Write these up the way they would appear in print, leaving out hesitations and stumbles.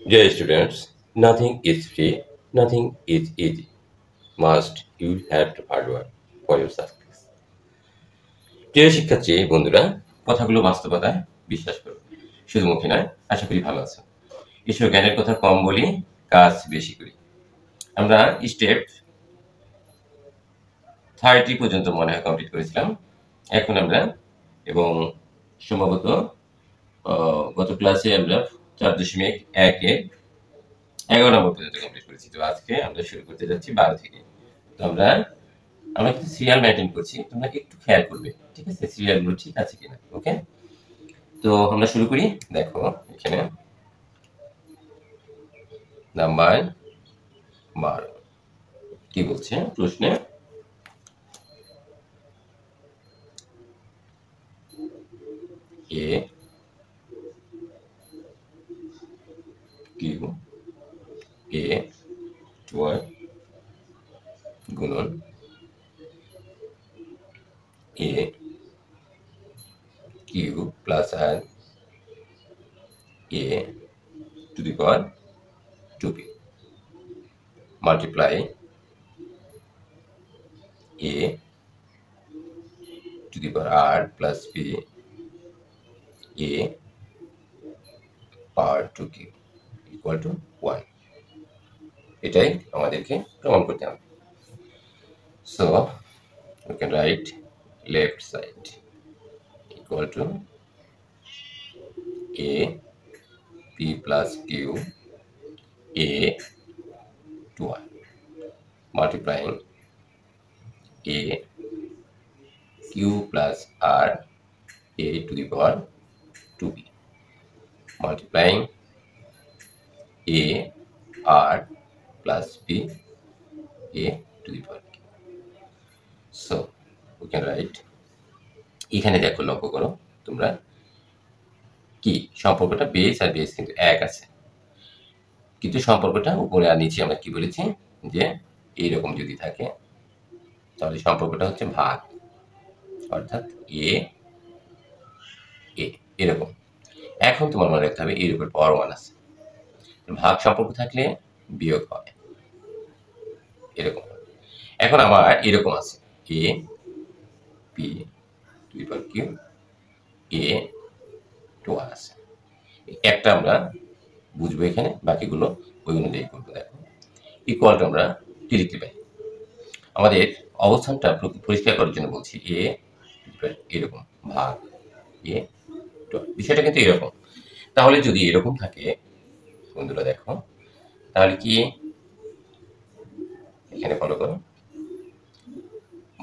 Dear students, nothing is free, nothing is easy. Must you have to hard work for your success. প্রিয় শিক্ষার্থী বন্ধুরা, কথাগুলো বাস্তবতায় বিশ্বাস করো। শুধু মুখে নয়, আশা করি ভালো আছো। ঈশ্বর জ্ঞানের কথা কম বলি, কাজ বেশি করি। আমরা স্টেপ 30 পর্যন্ত মনে হয় কমপ্লিট করেছিলাম। এখন আমরা এবং সম্ভবত গত ক্লাসে আমরা 4.1-এ 11 নম্বর পর্যন্ত কমপ্লিট করেছি। তো আজকে আমরা শুরু করতে যাচ্ছি 12 থেকে। তো আমরা কিন্তু সিরিয়াল মেইনটেইন করছি, তোমরা একটু খেয়াল করবে, ঠিক আছে? সিরিয়ালগুলো ঠিক আছে কিনা, ওকে? তো আমরা শুরু করি। দেখো এখানে নাম্বার 12 কি বলছে প্রশ্নে, এ কিউ এ 12 গুণন a q plus r a to the power 2p multiply a to the power r plus b a power 2q equal to 1. এটাই আমাদেরকে প্রমাণ করতে হবে। So we can write left side equal to a p plus q a to 1 multiplying a q plus r a to the power 2b multiplying a r plus b a to the power q. So we can write, এখানে দেখো লক্ষ্য করো তোমরা কি সম্পর্কটা base আর base কিন্তু এক আছে, কিন্তু সম্পর্কটা উপরে আর নিচে আমরা কি বলেছি যে এইরকম যদি থাকে তাহলে সম্পর্কটা হচ্ছে ভাগ, অর্থাৎ এ এ এরকম। এখন তোমার মনে রাখতে হবে এর উপর পাওয়ার 1 আছে, ভাগ সম্পর্ক থাকলে বিয়োগ হবে এরকম। এখন আমার এরকম আছে a p to the power q a to 1 আছে, একটা আমরা বুঝবো এখানে, বাকিগুলো ওই অনুযায়ী করবো। দেখো ইকুয়ালটা আমরা কি লিখতে পাই, আমাদের অবস্থানটা পরিষ্কার করার জন্য বলছি এ এরকম ভাগ এ, বিষয়টা কিন্তু এরকম। তাহলে যদি এরকম থাকে বন্ধুরা দেখো, তাহলে কি এখানে ফলো করো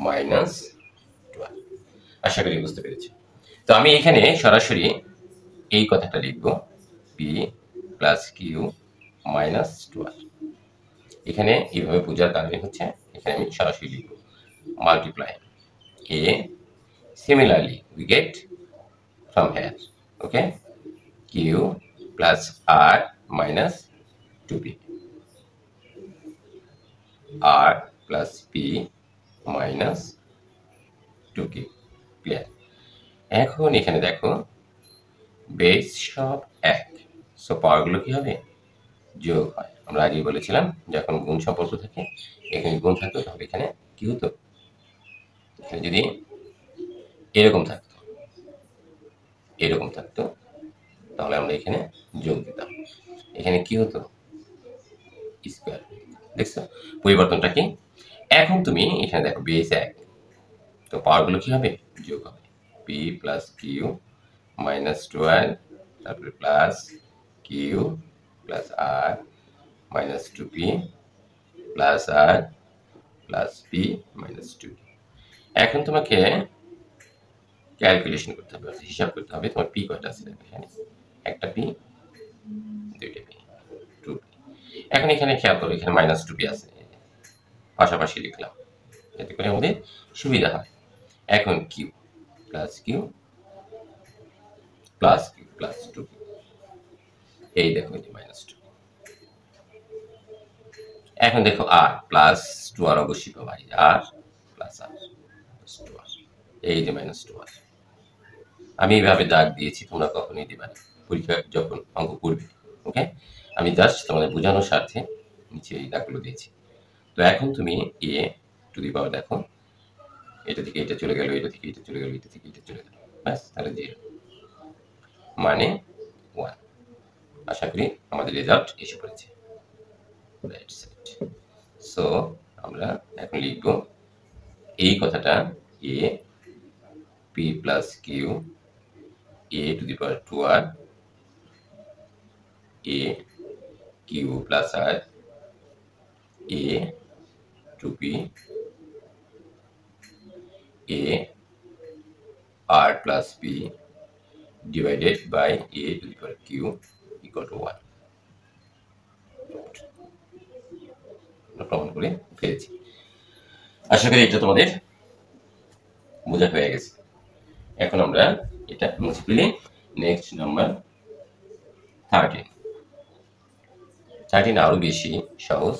মাইনাস 12, আশা করি বুঝতে পেরেছি। তো আমি এখানে সরাসরি এই কথাটা লিখবো পি প্লাস কিউ মাইনাস 12। এখানে এইভাবে বোঝার কারণে হচ্ছে এখানে আমি সরাসরি লিখব multiply A, similarly we get from here, okay, q plus r minus 2p r plus p minus 2q, clear? এখন এখানে দেখো বেস সব এক, সো পাওয়ারগুলো কি হবে যোগ হয়। আমরা আগেই বলেছিলাম যখন গুণ সম্পর্ক থাকে, এখানে গুণ থাকতো তাহলে এখানে কি হতো, এখানে যদি এরকম থাকতো এরকম থাকতো তাহলে আমরা এখানে যোগ দিতাম, এখানে কি হতো স্কয়ার। দেখছো পরিবর্তনটা কি? এখন তুমি এখানে দেখো বেস এক, তো পাওয়ারগুলো কি হবে যোগ হবে, পি প্লাস কিউ মাইনাস 12 তারপরে প্লাস কিউ প্লাস আর মাইনাস 2p প্লাস আর প্লাস পি মাইনাস 2p। এখন তোমাকে ক্যালকুলেশন করতে হবে, হিসাব করতে হবে তোমার পি কয়টা আছে এখানে, একটা পি দুইটা পি 2p। এখন এখানে খেয়াল করো এখানে মাইনাস 2p আছে, পাশাপাশি লিখলাম যাতে করে আমাদের সুবিধা হয়। এখন q plus q plus q plus 2p, এই দেখো এই মাইনাস 2। এখন দেখো আর প্লাস 2r অবশ্যই পাবো, আর প্লাস আর 2r, এই যে মাইনাস 2r। আমি এইভাবে দাগ দিয়েছি, তোমরা কখনোই দিবা না পরীক্ষা যখন অঙ্ক করবে, ওকে? আমি জাস্ট তোমাদের বোঝানোর স্বার্থে নিচে এই দাগগুলো দিয়েছি। তো এখন তুমি এ টু দি পাওয়ার দেখো, এটা থেকে এটা চলে গেল, এটা থেকে এটা চলে গেল, এটা থেকে এটা চলে গেল, ব্যাস তাহলে 0 মানে 1। আশা করি আমাদের রেজাল্ট এসে পড়েছে। That's it. সো আমরা এখন লিখব এই কথাটা a p plus q a to the power 2r a q plus r a to p a r plus p divided by a to the power q equal to 1 প্রমাণ করে ফেলেছি। আশা করি এটা তোমাদের বোঝা হয়ে গেছে। এখন আমরা এটা মুছে ফেলি। নেক্সট নাম্বার 13 আরো বেশি সহজ।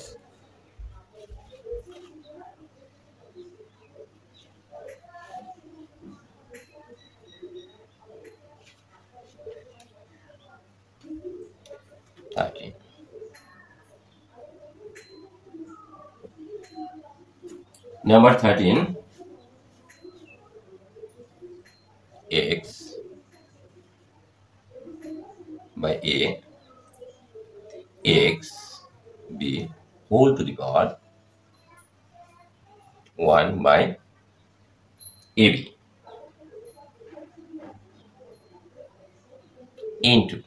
Number 13, x by a x b whole to the power 1 by ab into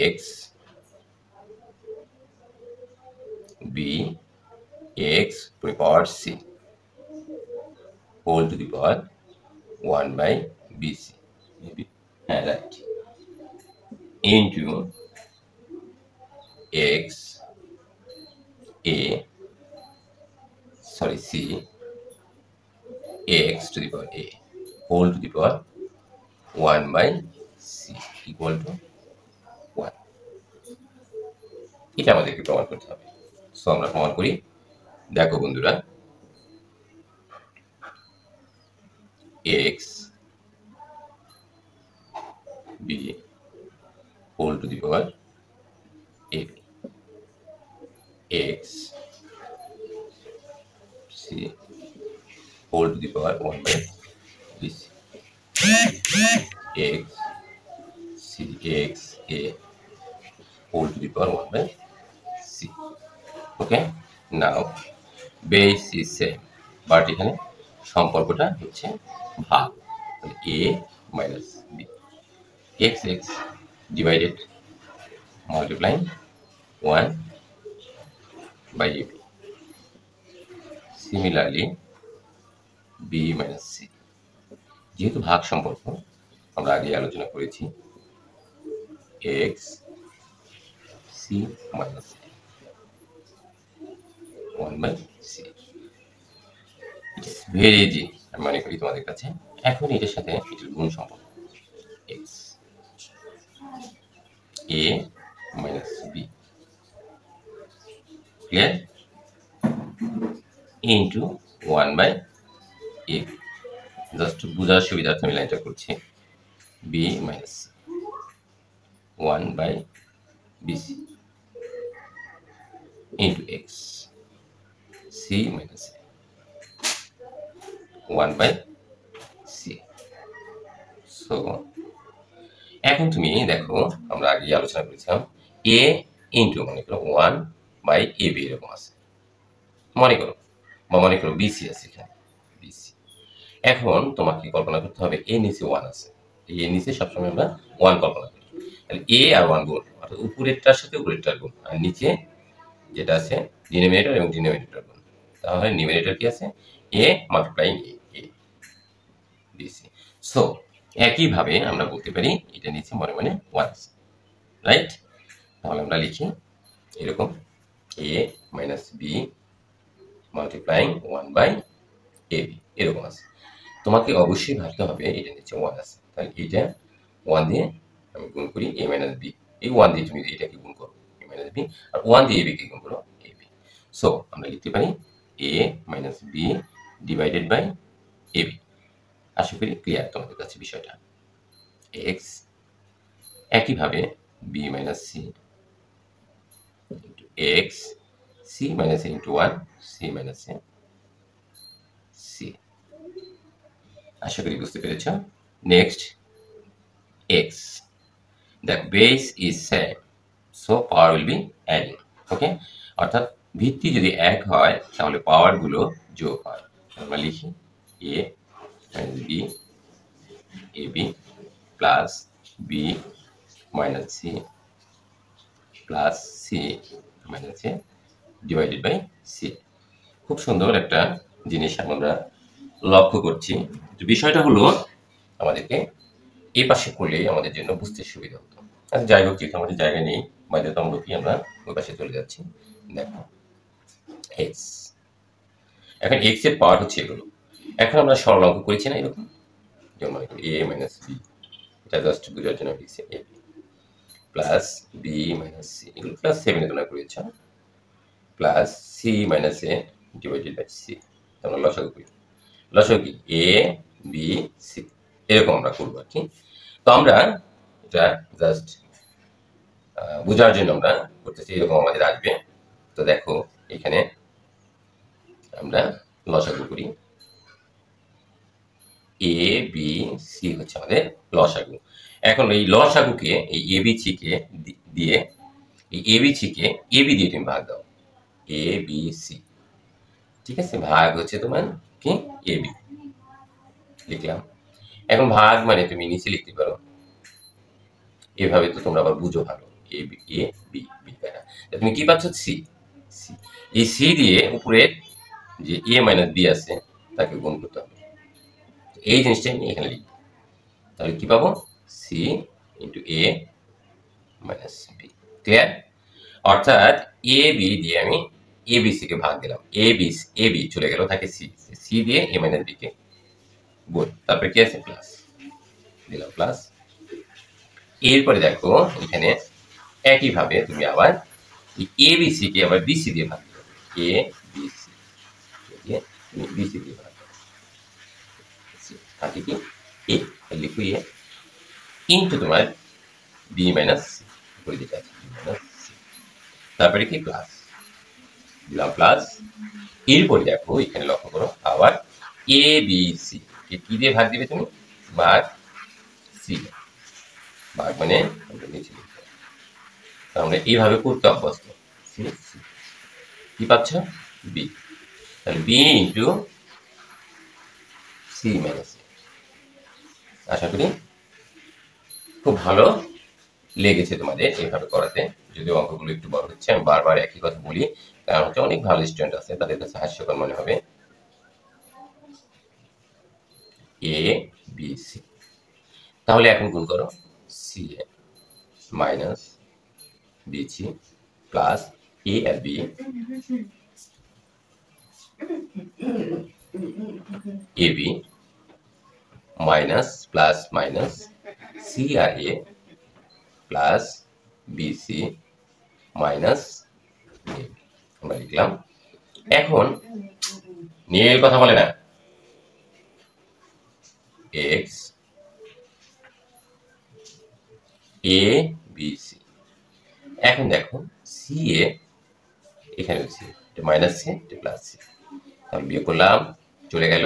x b x to the power c whole to the power 1 by bc, maybe right, into x a sorry c x to the power a whole to the power 1 by c equal to 1। এটা আমাদেরকে প্রমাণ করতে হবে। So আমরা প্রমাণ করি। দেখো বন্ধুরা, x b whole to the power ab x c whole to the power 1 by bc x c x a whole to the power 1 by c। Okay, now base is same, but এখানে সম্পর্কটা হচ্ছে ভাগ, a minus b x x divided multiplying 1 by ab, similarly b minus c। যেহেতু ভাগ সম্পর্ক আমরা আগে আলোচনা করেছি, x c minus 1 by c, very easy আমি মনে করি তোমাদের কাছে। এখন এটার সাথে এটার গুণ সম্পর্ক x a minus b clear into 1 by a, just বোঝার সুবিধার্থে আমি লাইনটা করছি, b minus c 1 by bc into x c minus a 1 by c। So এখন তুমি দেখো, আমরা আগে আলোচনা করেছিলাম a ইন্টু মনে করো 1 by ab এরকম আছে, মনে করো, বা মনে করো বিসি আছে এখানে বিসি। এখন তোমাকে কল্পনা করতে হবে এ নিচে 1 আছে, এই এ নিচে সবসময় আমরা 1 কল্পনা করি, তাহলে এ আর 1 গুণ, অর্থাৎ উপরেরটার সাথে উপরেরটার গুণ, আর নিচে যেটা আছে ডিনোমিনেটর এবং ডিনোমিনেটর গুণ। তাহলে নিউমিনেটর কি আছে এ মাল্টিপ্লাইং এ বিসি। সো একইভাবে আমরা বলতে পারি এটা নিচে মনে মনে 1 আছে, রাইট? তাহলে আমরা লিখি এরকম a minus b multiplying 1 by ab এরকম আছে। তোমাকে অবশ্যই ভাবতে হবে এটা নিচে 1 আছে, তাহলে এটা 1 দিয়ে আমি গুণ করি a মাইনাস বি, এই 1 দিয়ে তুমি এটাকে গুণ করো a মাইনাস বি, আর 1 দিয়ে ab কে গুণ করো ab। সো আমরা লিখতে পারি a minus b divided by ab। আশা করি ক্লিয়ার তোমাদের কাছে বিষয়টা। x একইভাবে b minus c x c minus a into 1 c minus a c। আশা করি বুঝতে পেরেছ। Next x, the base is same so power will be adding। ওকে, অর্থাৎ ভিত্তি যদি এক হয় তাহলে পাওয়ারগুলো যোগ হয়। আমরা লিখি a minus b ab plus b minus c plus c minus a divided by c। খুব সুন্দর একটা জিনিস আমরা লক্ষ্য করছি। বিষয়টা হলো আমাদেরকে এই পাশে করলেই আমাদের জন্য বুঝতে সুবিধা হতো। আচ্ছা, যাই হোক, যেহেতু আমাদের জায়গা নেই বাধ্যতামূলকই আমরা ওই পাশে চলে যাচ্ছি। দেখো এক্স, এখন এক্স এর পাওয়ার হচ্ছে এগুলো। এখন আমরা সরল অঙ্ক করেছি না এরকম, যেমন এ মাইনাস বি, এটা জাস্ট বোঝার জন্য লিখছি a plus b minus c, এগুলো ক্লাস 7 এ তোমরা করেছ, plus c minus a divided by c. আমরা লসাগু করি, লসাগু কি এ বি সি, এরকম আমরা করবো আর কি। তো আমরা এটা জাস্ট বোঝার জন্য আমরা করতেছি, এরকম আমাদের আসবে। তো দেখো এখানে আমরা লসাগু করি, এ বি সি হচ্ছে আমাদের লসাগু। এখন এই লসাগুকে এই এ বি সি কে দিয়ে, এই A B C K A B দিয়ে তুমি ভাগ দাও, এ বি সি, ঠিক আছে। ভাগ হচ্ছে তোমার কি এ বি লিখলাম। এখন ভাগ মানে তুমি নিচে লিখতে পারো এভাবে, তো তোমরা আবার বুঝো ভালো, A B a B B, তুমি কি পাচ্ছ সি সি, এই সি দিয়ে উপরে যে এ মাইনাস বি আছে তাকে গুণ করতে হবে। এই জিনিসটা আমি এখানে লিখব, তাহলে কি পাবো সি ইন্টু এ মাইনাস বি। ক্লিয়ার? অর্থাৎ এ বি দিয়ে আমি এ বি সি কে ভাগ দিলাম, এ বি চলে গেল, থাকে সি, সি দিয়ে এ মাইনাস বি কে গুণ, তারপরে কি আছে প্লাস দিলাম প্লাস। এরপরে দেখো এখানে একইভাবে তুমি আবার এ বি সি কে আবার বিসি দিয়ে ভাগ দিবে, এ বি সি দিয়ে তুমি বিসি দিয়ে ভাগ দাও, থাকে কি এ, লিখো এ ইন্টু তোমার বি মাইনাস সি, করে দিতে আছে বি মাইনাস সি, তারপরে কি প্লাস দিলাম প্লাস। এরপরে দেখো এখানে লক্ষ্য করো আবার এ বি সি কে কি দিয়ে ভাগ দিবে তুমি, ভাগ সি, ভাগ মানে আমরা নিচে লিখবো, আমরা এইভাবে করতে অভ্যস্ত। কি পাচ্ছ বি, তাহলে b into c minus c. আশা করি খুব ভালো লেগেছে তোমাদের এইভাবে করাতে, যদিও অঙ্কগুলো একটু বড় হচ্ছে, আমি বারবার একই কথা বলি, কারণ হচ্ছে অনেক ভালো স্টুডেন্ট আছে তাদের কাছে হাস্যকর মনে হবে। এ বি সি, তাহলে এখন গুণ করো c a minus b c plus a আর b a b minus plus minus c আর a plus b c minus a, আমরা লিখলাম। এখন নিয়ে কথা বলে না, এক্স এ বি সি। এখন দেখো সি এ এখানে হচ্ছে মাইনাস সি প্লাস সি, আমি বিয়োগ করলাম চলে গেল,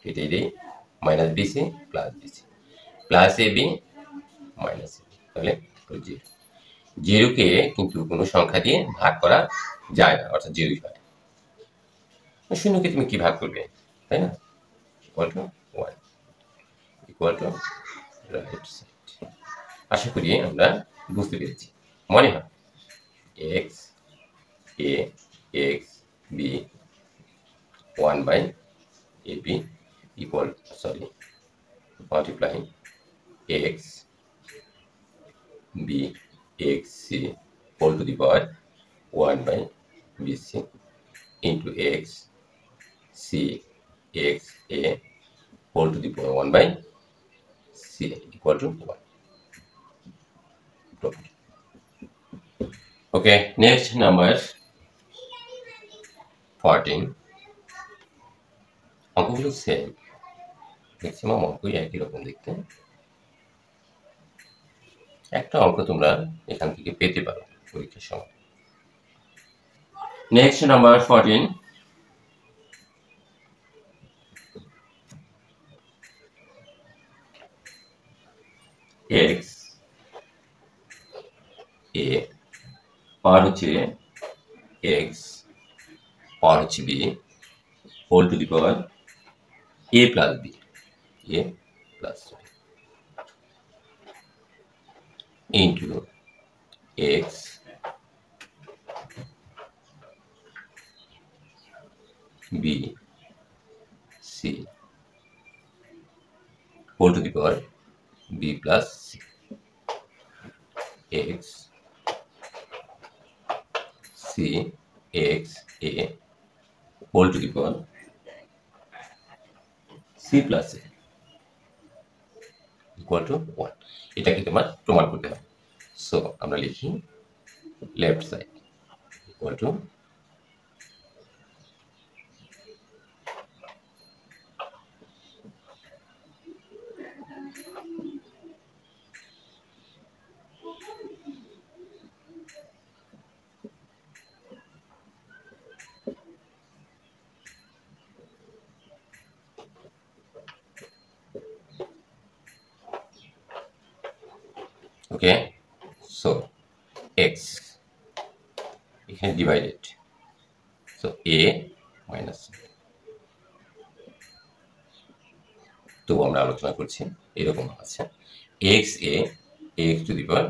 এটাই দিই মাইনাস বি সি প্লাস এ বি মাইনাস এ, তাহলে জিরো। জিরোকে কিন্তু কোনো সংখ্যা দিয়ে ভাগ করা যায় না, অর্থাৎ জিরোই হয়। শূন্যকে তুমি কি ভাগ করবে, তাই না, equal to 1 equal to right side. আশা করি আমরা বুঝতে পেরেছি, মনে হয় x a x b 1 by a b equal, sorry, multiplying x b x c whole to the power 1 by b c into x c x a whole to the power 1 by c equal to 1. Okay, next number 14. অঙ্কগুলো same, maximum অঙ্কই একই রকম দেখতে। একটা অঙ্ক তোমরা এখান থেকে পেতে পারো পরীক্ষার সময়। Next, number 14. X a পাওয়ার হচ্ছে x পাওয়ার হচ্ছে b whole to the power a plus b a plus b into x b c whole to the power b plus c x c x a whole to the power c plus a equal to 1। এটাকে তোমার প্রমাণ করতে হবে। So আমরা লিখি left side equal to okay. So x এখানে divided, so a minus, তবু আমরা আলোচনা করছি এরকম আছে x a x to the power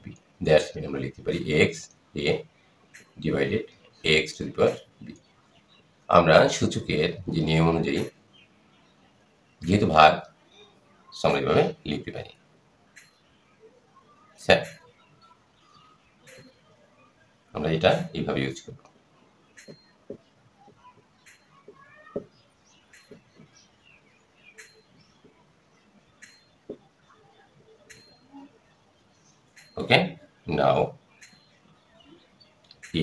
b, that's mean আমরা লিখতে পারি x a divided x to the power b. আমরা সূচকের যে নিয়ম অনুযায়ী যেহেতু ভাগ আমরা এইভাবে লিখতে পারি। স্যার আমরা এটা এইভাবে ইউজ করব। ওকে, নাও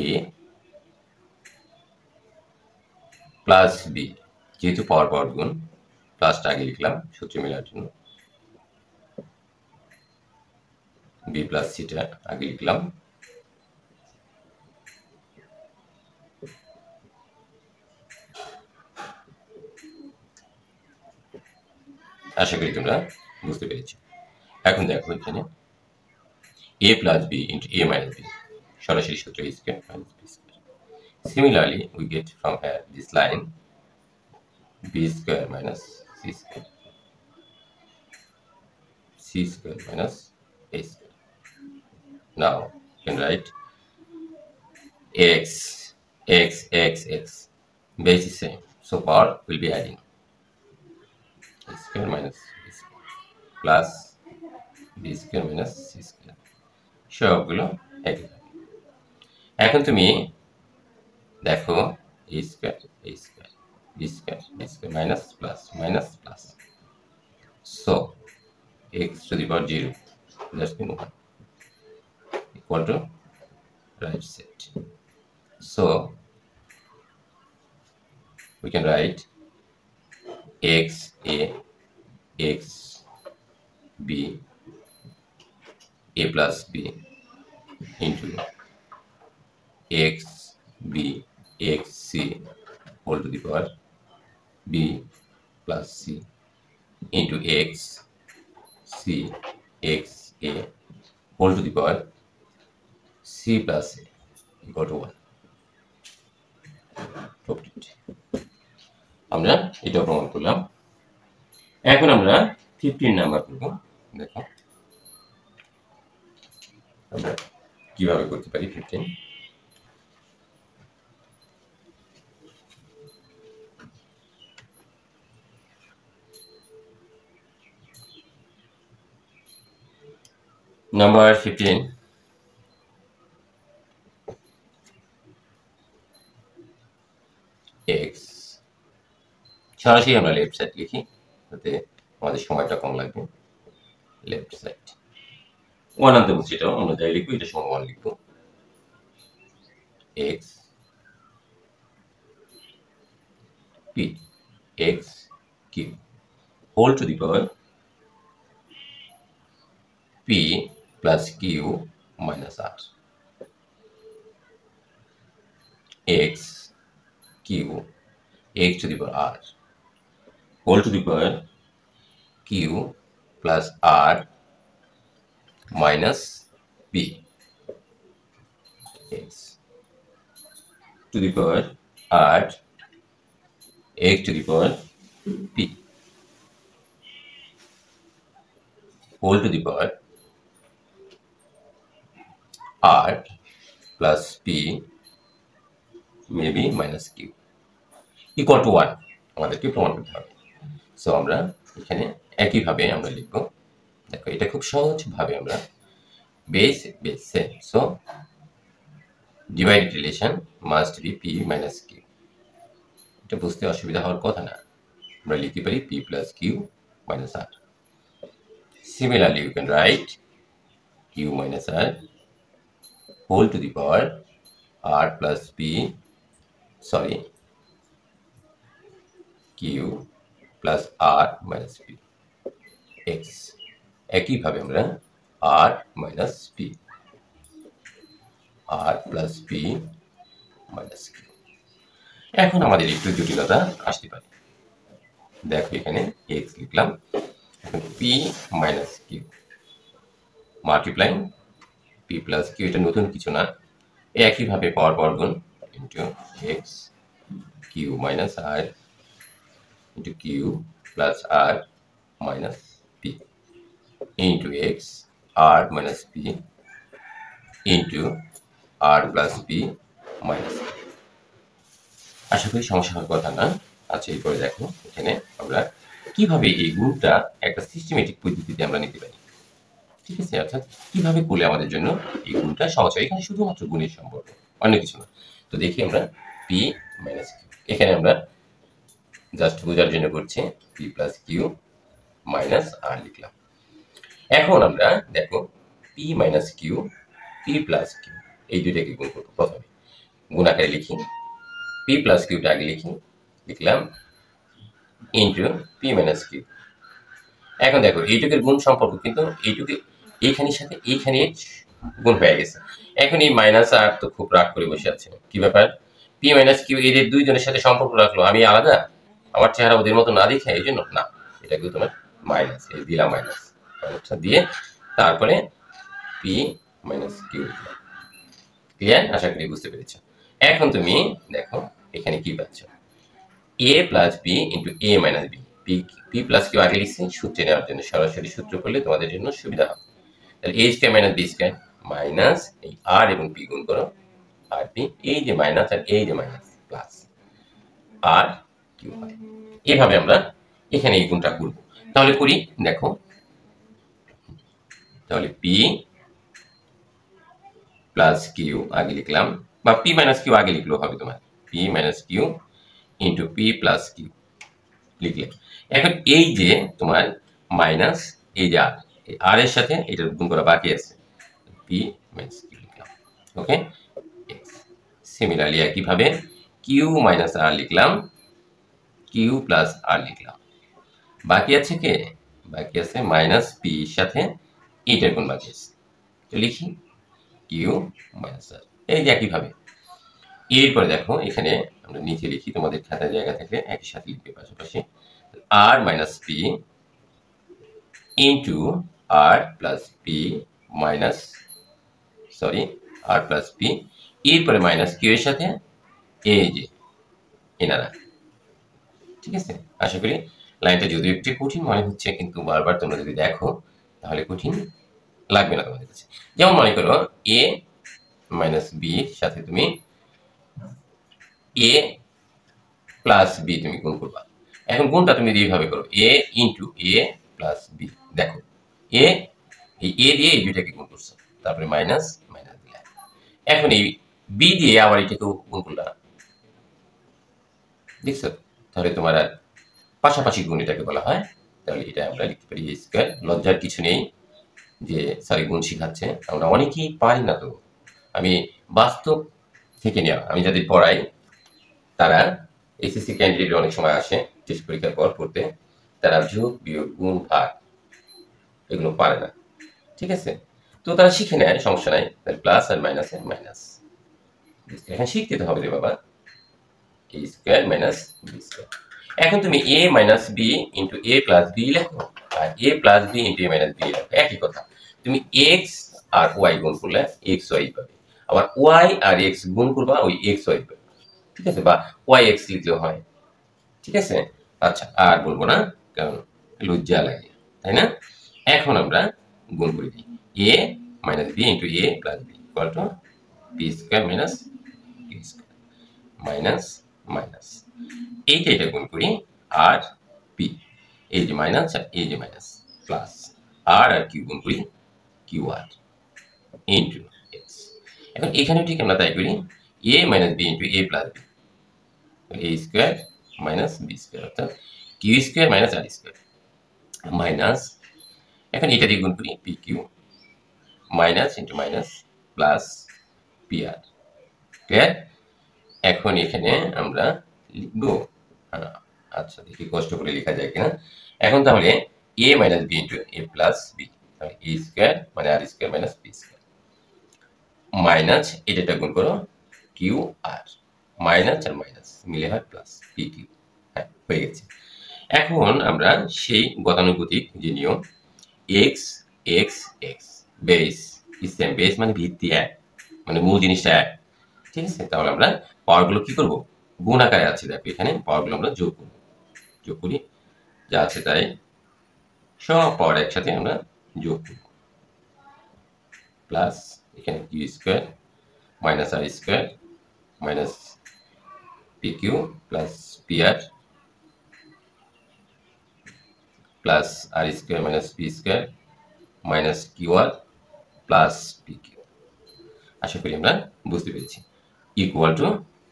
এ প্লাস বি, যেহেতু পাওয়ার পাওয়ার গুণ প্লাসটা আগে লিখলাম সূত্র মেলার জন্য, বি প্লাস সিটা আগে লিখলাম, আশা করি তোমরা বুঝতে পেরেছ। এখন দেখো এখানে a plus b into a minus b, সরাসরি সূত্র a square minus b square. Similarly, we get from here this line b square minus c square, c square minus a square. Now you can write x x x x, base is same, so power will be adding a square minus b square plus b square minus c square, সবগুলো একই। এখন তুমি দেখো a square a square b square b square minus plus minus plus, so x to the power 0 less than 1 equal to right set. So we can write x a x b a plus b into x b x c whole to the power b plus c into x c x a whole to the power c plus a equal to 1. আমরা এটা প্রমাণ করলাম। এখন আমরা 15 number করব। দেখো আমরা কিভাবে করতে পারি 15। নাম্বার 15, x, সরাসরি আমরা লেফট সাইড লিখি যাতে আমাদের সময়টা কম লাগবে। লেফট সাইড 1 আনতে বলছি, এটাও আমরা যাই লিখবো এটা সময় 1 লিখবো। x p x q whole to the power p plus q minus r, x q x to the power r whole to the power q plus r minus p x to the power r x to the power p whole to the power r plus p maybe minus q equal to 1 আমাদেরকে প্রমাণ করতে হবে। So আমরা এখানে একইভাবে আমরা লিখব। দেখো এটা খুব সহজভাবে আমরা base same. So divided relation must be p minus q। এটা বুঝতে অসুবিধা হওয়ার কথা না। আমরা লিখতে পারি p plus q minus r। Similarly, you can write q minus r whole to the power r plus p, sorry, q plus r minus p x। একইভাবে আমরা r minus p r plus p minus q। এখন আমাদের একটু জটিলতা আসতে পারে। দেখো এখানে x লিখলাম, এখন p minus q multiplying p plus q, এটা নতুন কিছু না, একইভাবে পাওয়ার বর্গন into x q minus r into q plus r minus p into x r minus p into r plus p minus p। আশা করি সমস্যা হওয়ার কথা না। আচ্ছা, এরপরে দেখো এখানে আমরা কিভাবে এই গুণটা একটা সিস্টেমেটিক পদ্ধতিতে আমরা নিতে পারি। ঠিক আছে, অর্থাৎ কিভাবে করলে আমাদের জন্য এই গুণটা সহজ হয়। এখানে শুধুমাত্র গুণের সম্পর্ক, অন্য কিছু না। তো দেখি আমরা p minus q, এখানে আমরা জাস্ট বোঝার জন্য করছি p plus q minus r লিখলাম। এখন আমরা দেখো p minus q p plus q এই দুইটাকে গুণ করব। প্রথমে গুণ আকারে লিখি, p plus q টা আগে লিখলাম ইন্টু p minus q। এখন দেখো এইটুকের গুণ সম্পর্ক কিন্তু এইটুকে এইখানের সাথে এইখানে গুণ হয়ে গেছে। এখন এই মাইনাস আর তো খুব রাগ করে বসে আছে, কি ব্যাপার, p minus q এদের দুইজনের সাথে সম্পর্ক রাখলো, আমি আলাদা, আমার চেহারা ওদের মতো না দেখে, এই জন্য না, এটাকে তোমার মাইনাস এই দিলাম, মাইনাস দিয়ে তারপরে p minus q। ক্লিয়ার? আশা করি বুঝতে পেরেছো। এখন তুমি দেখো এখানে কি পাচ্ছ, a plus b into a minus b। p plus q আগে লিখছি সূত্রে নেওয়ার জন্য, সরাসরি সূত্র করলে তোমাদের জন্য সুবিধা হবে। তাহলে a square minus b square minus এই r এবং p গুণ করো আর p, এই যে মাইনাস আর এই যে মাইনাস প্লাস r q হয়। এইভাবে আমরা এখানে এই গুণটা করব। তাহলে করি, দেখো তাহলে p প্লাস q আগে লিখলাম, বা p minus q আগে লিখলেও হবে তোমার, p minus q into p plus q লিখলে। এখন এই যে তোমার মাইনাস এই যে আর এর সাথে এটার গুণ করা বাকি আছে, p minus q লিখলাম। ওকে, সিমিলারলি একইভাবে q minus r লিখলাম, q plus r লিখলাম। বাকি আছে কে? বাকি আছে মাইনাস p এর সাথে এইটার গুণ বাকি আছে, তো লিখি q minus r। এই যে একইভাবে এরপরে দেখো এখানে আমরা নিচে লিখি, তোমাদের খাতার জায়গা থাকলে একই সাথে লিখবে পাশাপাশি, r minus p into r plus p minus, sorry, r plus p, এরপরে মাইনাস q এর সাথে এই যে এনারা। ঠিক আছে, আশা করি লাইনটা যদিও একটু কঠিন মনে হচ্ছে, কিন্তু বারবার তোমরা যদি দেখো তাহলে কঠিন লাগবে না তোমাদের কাছে। যেমন মনে করো a minus b এর সাথে তুমি a প্লাস b তুমি গুণ করবা। এখন গুণটা তুমি এইভাবে করো, a into a plus b। দেখো a, এই a দিয়ে এই দুইটাকে গুণ করছো, তারপরে মাইনাস মাইনাস দিলে, এখন এই b দিয়ে আবার এটাকেও গুণ করলা, দেখছো? তাহলে তোমার আর পাশাপাশি গুণ এটাকে বলা হয়। তাহলে এটা আমরা লিখতে পারি a স্কয়ার। লজ্জার কিছু নেই যে সরি গুণ শিখাচ্ছে, আমরা অনেকেই পারি না। তো আমি বাস্তব থেকে নেওয়া, আমি যাদের পড়াই তারা এসএসসি ক্যান্ডিডেট অনেক সময় আসে টেস্ট পরীক্ষার পর পড়তে, তারা যোগ বিয়োগ গুণ ভাগ এগুলো পারে না। ঠিক আছে, তো তারা শিখে নেয়, সমস্যা নাই। প্লাস আর মাইনাস এর মাইনাস, এখন শিখতে তো হবে রে বাবা, a square minus b square. এখন তুমি a minus b into a plus b লেখো, আর a plus b into a minus b লেখো, একই কথা। তুমি x আর y গুণ করলে x y পাবে, আবার y আর x গুণ করবা ওই x y পাবে, ঠিক আছে, বা y x লিখলেও হয়, ঠিক আছে। আচ্ছা আর বলবো না, কারণ লজ্জা লাগে, তাই না। এখন আমরা গুণ করে দিই, a minus b into a plus b equal to b square minus b square, minus minus এইটা এটা গুণ করি, আর পি, এই যে মাইনাস আর এই যে মাইনাস, প্লাস আর আর কিউ গুণ করি, কিউ আর ইন্টু এক্স। এখন এখানে ঠিক আমরা তাই করি, a minus b into a plus b, a square minus b square, অর্থাৎ q square minus r square, minus, এখন এটা দিয়ে গুণ করি p q, minus into minus plus p r, clear. এখন এখানে আমরা লিখবো, আচ্ছা দেখি কষ্ট করে লেখা যায় কিনা। এখন তাহলে a minus b into a plus b, তাহলে এ স্কোয়ার মানে r square minus b square, minus এটা গুণ করো কিউ আর, মাইনাস আর মাইনাস মিলে হয় প্লাস পি কিউ, হ্যাঁ হয়ে গেছে। এখন আমরা সেই গতানুগতিক যে নিয়ম, x x x base same, base মানে ভিত্তি এক, মানে মূল জিনিসটা এক, ঠিক আছে। তাহলে আমরা পাওয়ারগুলো কি করব, গুণ আকারে আছে, দেখো এখানে পাওয়ারগুলো আমরা যোগ করব, যোগ করি, যা আছে তাই সব পাওয়ার একসাথে আমরা যোগ করব, প্লাস এখানে q square minus r square minus p q plus p r plus r square minus p square minus q r plus p q. আশা করি আমরা বুঝতে পেরেছি। ইকুয়াল টু,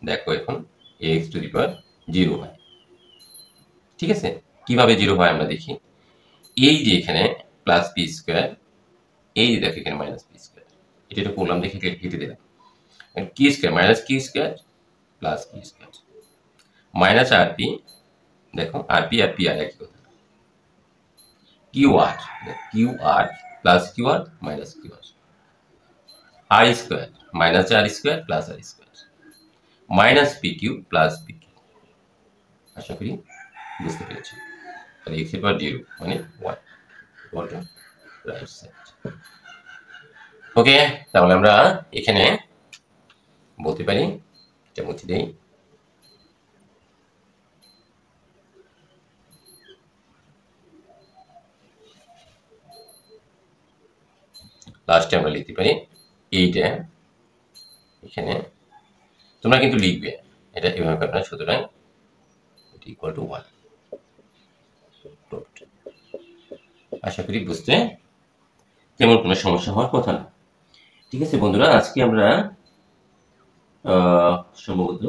দেখো এখন এক্স টু দি পাওয়ার 0 হয়, ঠিক আছে। কিভাবে 0 হয় আমরা দেখি, এই যে এখানে প্লাস পি স্কোয়ার, এই যে দেখো এখানে মাইনাস পি স্কোয়ার, এটা করলাম দেখে কেটে দিলাম, q square minus q square plus q square, minus r p, দেখো r p r p r একই কথা, q r plus q r minus q r square minus r square plus r square, minus p q plus p q. আশা করি বুঝতে পেরেছি। তাহলে x এর পাওয়ার 0 মানে 1 ইকুয়াল টু রাইট সাইড। ওকে, তাহলে আমরা এখানে বলতে পারি, এটা মুছে দেই, লাস্টে আমরা লিখতে পারি এইটা, এখানে তোমরা কিন্তু লিখবে এটা এভাবে করবে না, সুতরাং এটা ইকুয়াল টু 1। আশা করি বুঝতে তেমন কোনো সমস্যা হওয়ার কথা না, ঠিক আছে বন্ধুরা। আজকে আমরা সম্ভবত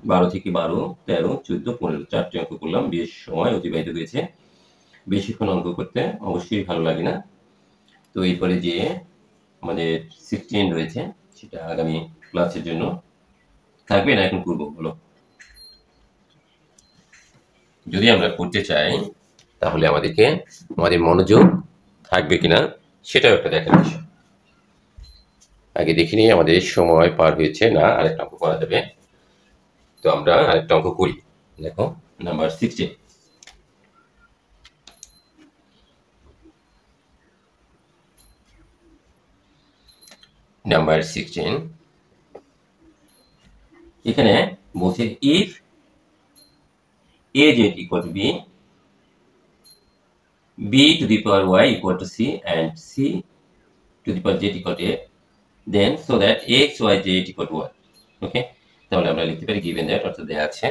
12 থেকে 12, 13, 14, 15 4টে অঙ্ক করলাম, বেশ সময় অতিবাহিত হয়েছে। বেশিক্ষণ অঙ্ক করতে অবশ্যই ভালো লাগে না, তো এরপরে যে আমাদের 16 রয়েছে সেটা আগামী ক্লাসের জন্য থাকবে না, এখন করবো বলো। যদি আমরা করতে চাই তাহলে আমাদের মনোযোগ থাকবে কিনা সেটাও একটা দেখার বিষয়। আগে দেখে নিই আমাদের সময় পার হয়েছে না, আরেকটা অঙ্ক করা যাবে, তো আমরা আরেকটা অঙ্ক করি। দেখো নাম্বার 16, নাম্বার 16 এখানে বলছে if a z equal to b, b to the power y equal to c and c to the power z equal to a, then so that x y z equal to 1. ওকে, তাহলে আমরা লিখতে পারি given that, অর্থাৎ দেয়া আছে,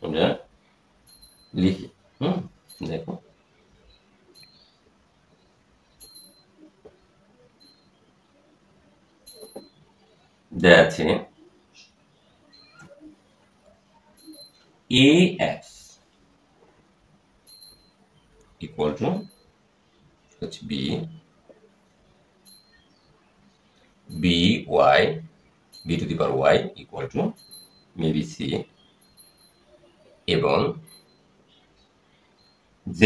আমরা লিখি, দেখো দেয়া আছে ax equal to b, b to the power y equal to maybe c, এবং z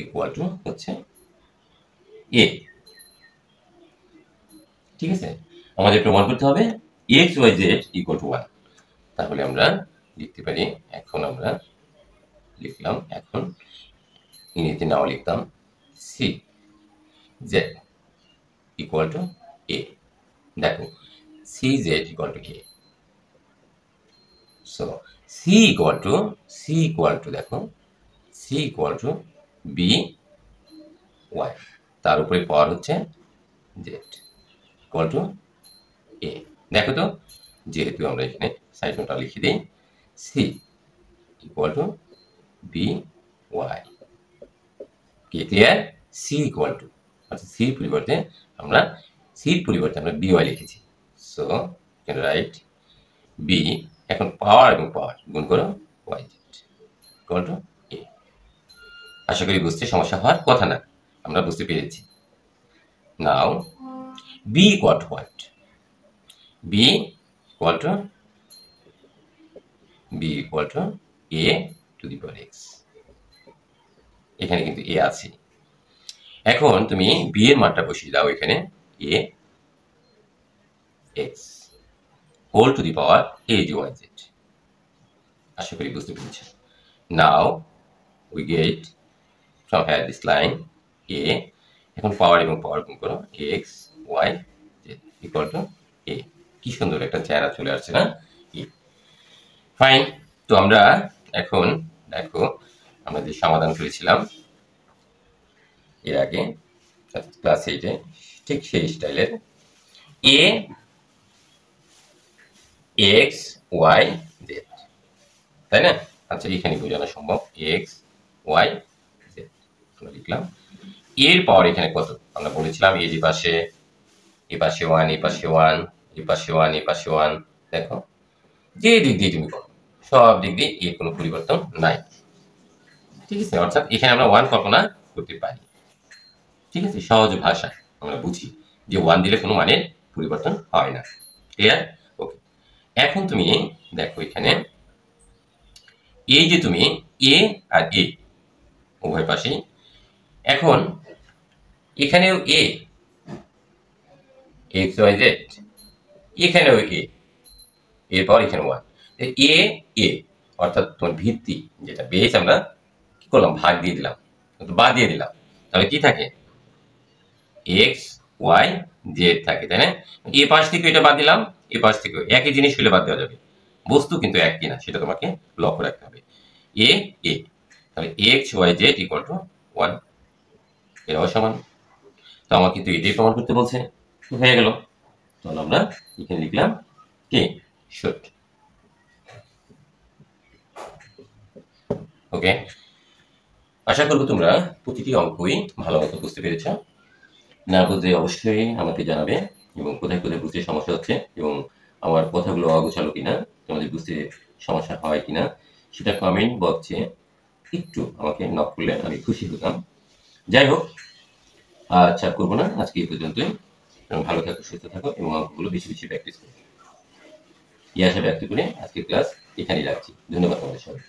equal to হচ্ছে এ। ঠিক আছে, আমাদের প্রমাণ করতে হবে x y z equal to 1। তাহলে আমরা লিখতে পারি, এখন আমরা লিখলাম, এখন ইংরেজিতে নাও লিখতাম c z equal to a. দেখো c z equal to a. So c equal to দেখো c equal to b y, তার উপরে পাওয়ার হচ্ছে জেড ইকুয়াল টু এ। দেখো তো, যেহেতু আমরা এখানে সাইড নোটটা লিখে দিই, c equal to b y. কি ক্লিয়ার? সি ইকুয়াল টু, অর্থাৎ সির পরিবর্তে আমরা বি ওয়াই লিখেছি। সো ক্যান রাইট বি, এখন পাওয়ার এবং পাওয়ার গুণ করো y z equal to a. আশা করি বুঝতে সমস্যা হওয়ার কথা না, আমরা বুঝতে পেরেছি। Now b equal to what? B equal to a to the power x. এখানে কিন্তু এ আছে। এখন তুমি বি এর মানটা বসিয়ে দাও এখানে, a x whole to the power a g y z. আশা করি বুঝতে পেরেছি। Now we get from here this line a, এখন পাওয়ার এবং পাওয়ার গুণ করো x y z equal to a. কি সুন্দর একটা চেহারা চলে আসছে না? A fine. তো আমরা এখন দেখো, আমরা যে সমাধান করেছিলাম এর আগে ক্লাস 8-এ, ঠিক সেই স্টাইলের এ এক্স ওয়াই জেড, তাই না? আচ্ছা, এখানে বোঝানো সম্ভব এক্স ওয়াই জেড আমরা লিখলাম। এর পাওয়ার এখানে কত? আমরা বলেছিলাম এ পাশে, এ পাশে 1, এ পাশে 1, এ পাশে 1, এ পাশে 1। দেখো যে দিক দিয়ে তুমি করো, সব দিক দিয়ে এর কোনো পরিবর্তন নাই। ঠিক আছে, অর্থাৎ এখানে আমরা 1 কল্পনা করতে পারি। ঠিক আছে, সহজ ভাষায় আমরা বুঝি যে 1 দিলে কোনো মানের পরিবর্তন হয় না। ক্লিয়ার? ওকে। এখন তুমি দেখো এখানে এই যে তুমি এ আর এ উভয় পাশেই, এখন এখানেও এ এক্স ওয়াই জেড, এখানেও এ, এরপর এখানে 1। এ এ অর্থাৎ তোমার ভিত্তি যেটা বেস, আমরা কি করলাম? ভাগ দিয়ে দিলাম, বাদ দিয়ে দিলাম। তাহলে কি থাকে? এক্স ওয়াই জেড থাকে, তাই না? এ পাশ থেকে এটা বাদ দিলাম, এ পাশ থেকে একই জিনিস হলে বাদ দেওয়া যাবে, বস্তু কিন্তু এক কিনা সেটা তোমাকে লক্ষ্য রাখতে হবে। এ এ, তাহলে x y z equal to 1, এরাও সমান। তো আমার কিন্তু এটাই প্রমাণ করতে বলছে, হয়ে গেল। তাহলে আমরা এখানে লিখলাম কে শুড। ওকে, আশা করবো তোমরা প্রতিটি অঙ্কই ভালো মতো বুঝতে পেরেছ। না বুঝলে অবশ্যই আমাকে জানাবে, এবং কোথায় কোথায় বুঝতে সমস্যা হচ্ছে এবং আমার কথাগুলো অগোছালো কিনা, তোমাদের বুঝতে সমস্যা হয় কিনা, সেটা কমেন্ট বক্সে একটু আমাকে নক করলে আমি খুশি হতাম। যাই হোক, আচ্ছা করবো না, আজকে এই পর্যন্তই। ভালো থাকো, সুস্থ থাকো এবং অঙ্কগুলো বেশি বেশি প্র্যাকটিস করো। এই আশা ব্যক্ত করে আজকের ক্লাস এখানেই রাখছি। ধন্যবাদ তোমাদের সবাই।